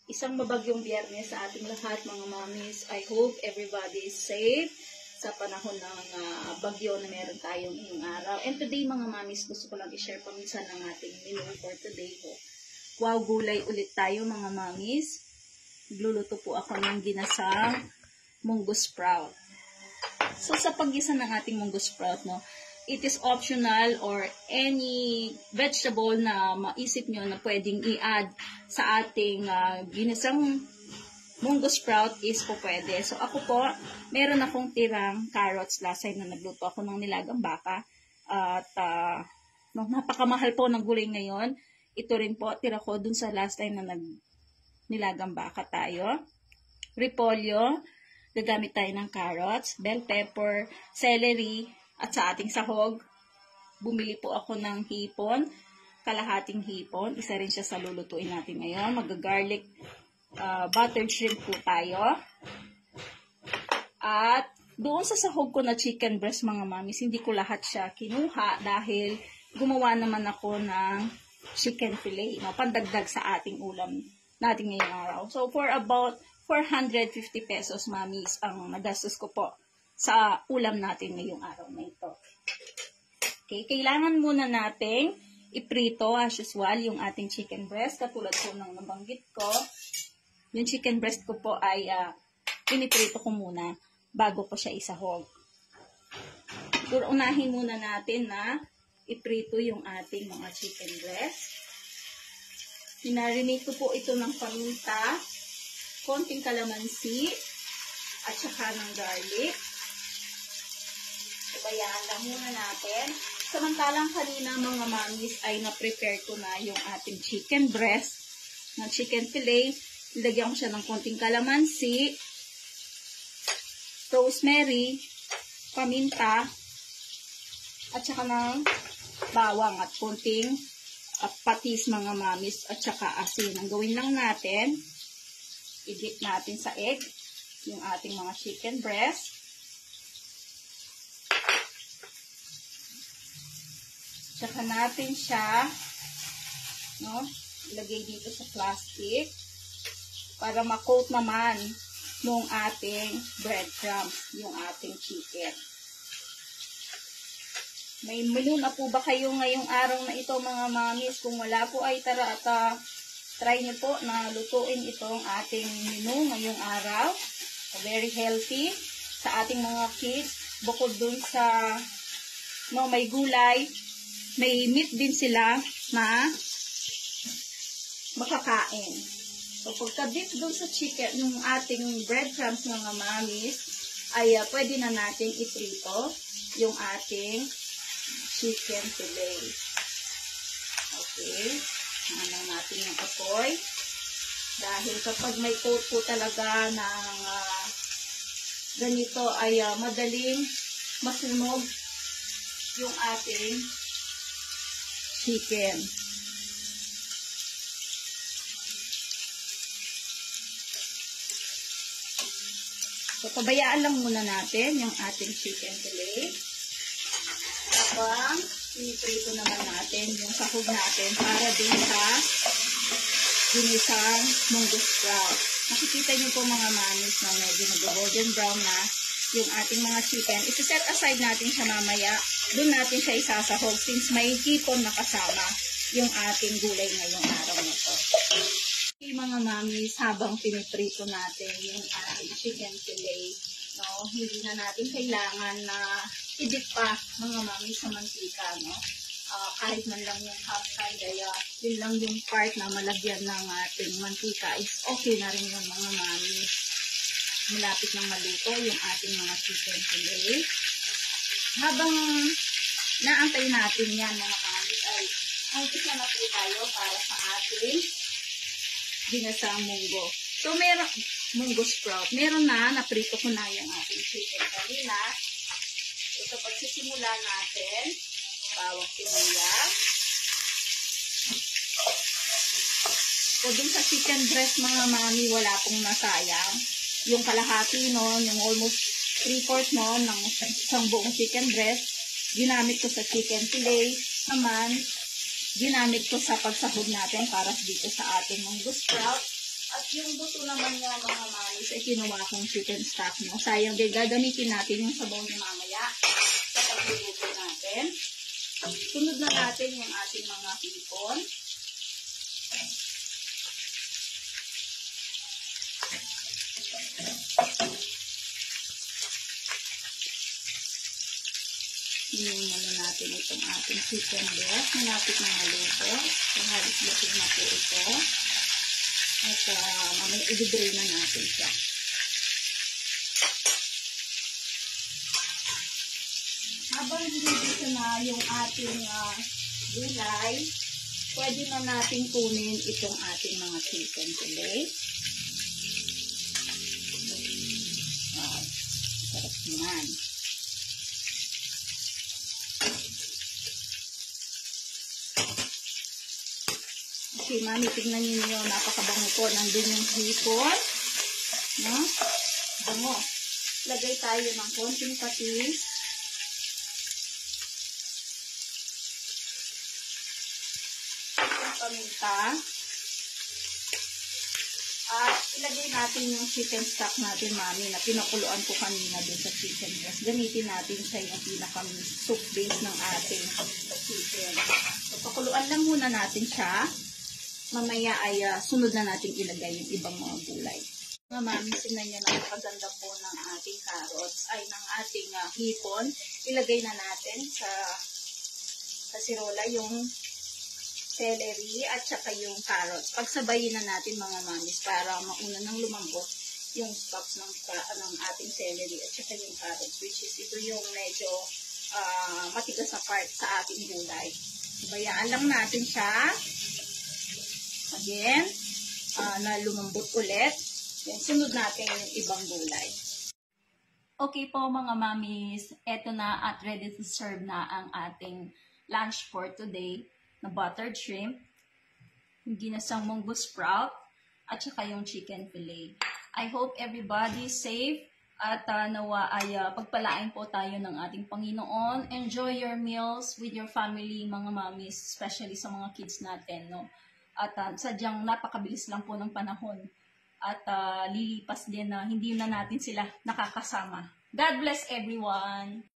Isang mabagyong biyernes sa ating lahat, mga mamis. I hope everybody is safe sa panahon ng bagyo na meron tayong ngayong araw. And today, mga mamis, gusto ko lang i-share paminsan ng ating menu for today. Wow, gulay ulit tayo, mga mamis. Gluluto po ako ng ginasang munggo sprout. So, sa paggisa ng ating munggo sprout, no, it is optional or any vegetable na maisip nyo na pwedeng i-add sa ating ginisang munggo sprout is po pwede. So ako po, meron akong tirang carrots last time na nagluto ako ng nilagang baka. At no, napakamahal po ng gulay ngayon. Ito rin po, tira ko dun sa last time na nilagang baka tayo. Repolyo, gagamit tayo ng carrots, bell pepper, celery, at sa ating sahog, bumili po ako ng hipon, kalahating hipon. Isa rin siya sa lulutuin natin ngayon. Mag-garlic buttered shrimp po tayo. At doon sa sahog ko na chicken breast, mga mamis, hindi ko lahat siya kinuha dahil gumawa naman ako ng chicken fillet, no, pandagdag sa ating ulam natin ngayong araw. So for about 450 pesos, mamis, ang nagastos ko po sa ulam natin ngayong araw na ito. Okay, kailangan muna nating iprito as usual yung ating chicken breast. Katulad po ng nabanggit ko, yung chicken breast ko po ay piniprito ko muna bago ko siya isahog. Pero unahin muna natin na iprito yung ating mga chicken breast. Pinarinate ko po ito ng paminta, konting kalamansi, at saka ng garlic. Bayaan lang muna natin. Samantalang kanina, mga mamis, ay na-prepare ko na yung ating chicken breast na chicken fillet. Ilagyan ko siya ng konting kalamansi, rosemary, paminta, at saka ng bawang at konting patis, mga mamis, at saka asin. Ang gawin lang natin, i-dip natin sa egg yung ating mga chicken breast. Tsaka natin siya, no, ilagay dito sa plastic para ma-coat naman nung ating breadcrumbs, yung ating chicken. May menu na po ba kayo ngayong araw na ito, mga mamis? Kung wala po ay tara at try nyo po na lutuin itong ating menu ngayong araw. Very healthy sa ating mga kids. Bukod dun sa no, may gulay, may meat din sila na makakain. So, pagka-dip doon sa chicken, yung ating breadcrumbs, mga mamis, ay pwede na natin iprito yung ating chicken fillet. Okay. Ano natin yung apoy. Dahil kapag may coat po talaga ng ganito ay madaling masunog yung ating chicken. So, pabayaan lang muna natin yung ating chicken fillet. Habang piniprito naman natin yung sahog natin para din sa ginisang munggo sprout. Nakikita nyo po, mga mamis, na medyo nag-golden brown na yung ating mga chicken. Isi-set aside natin siya mamaya. Doon natin siya isasahog since may hipon na kasama yung ating gulay ngayong araw na to. Okay, mga mamis, habang piniprito natin yung ating chicken fillet, no, hindi na natin kailangan na i-dip pa, mga mamis, sa mantika, no? Kahit man lang yung half side, kaya yun lang yung part na malagyan ng ating mantika is okay na rin yung mga mamis. Malapit ng maluto yung ating mga chicken fillet. Habang naantay natin yan, mga mamis, ay umpisa na po tayo para sa ating ginasang munggo. So, meron munggo sprout. Meron na, naprito ko na yung ating chicken kanina. Ito, pagsisimula natin, bawang sibuyas. So, dun sa chicken breast, mga mami, wala pong nasayang. Yung kalahati nun, yung almost 3/4 nun, ng isang buong chicken breast, ginamit ko sa chicken fillet. Naman, ginamit ko sa pagsahog natin para dito sa ating munggo sprout. At yung buto naman niya mga mamis ay kinuha kong chicken stock. No? Sayang din, gagamitin natin yung sabaw niya mamaya sa pagluluto natin. Sunod na natin yung ating mga hipon. Yung ano natin itong ating chicken breast. Malapit na maluto. So, halos luto na po ito. At mamaya i-drain na natin siya. Habang dinidito na yung ating gulay, pwede na natin kunin itong ating mga chicken fillet. Sarap naman. Okay, mami, tignan niyo yung napakabango po. Nandun yung hipon. No? Bango. Lagay tayo ng konting patis. Paminta. At ilagay natin yung chicken stock natin, mami, na pinakuluan ko kanina dun sa chicken breast. Gamitin natin siya yung pinaka-soup base ng ating chicken. So, pakuluan lang muna natin siya. Mamaya ay sunod na natin ilagay yung ibang mga gulay. Mga mami, sinan nyo na napaganda po ng ating carrots, ay ng ating hipon. Ilagay na natin sa kasirola yung celery at saka yung carrots. Pagsabayin na natin mga mamis para mauna nang lumambot yung stalks ng ating celery at saka yung carrots, which is ito yung medyo matigas na part sa ating gulay. Bayaan lang natin siya. Again, na lumambot ulit. Then, sunod natin yung ibang gulay. Okay po mga mamis, eto na at ready to serve na ang ating lunch for today na buttered shrimp, yung ginasang munggo sprout, at saka yung chicken fillet. I hope everybody is safe at nawa ay pagpalain po tayo ng ating Panginoon. Enjoy your meals with your family mga mamis, especially sa mga kids natin, no? At sadyang napakabilis lang po ng panahon. At lilipas din na hindi na natin sila nakakasama. God bless everyone!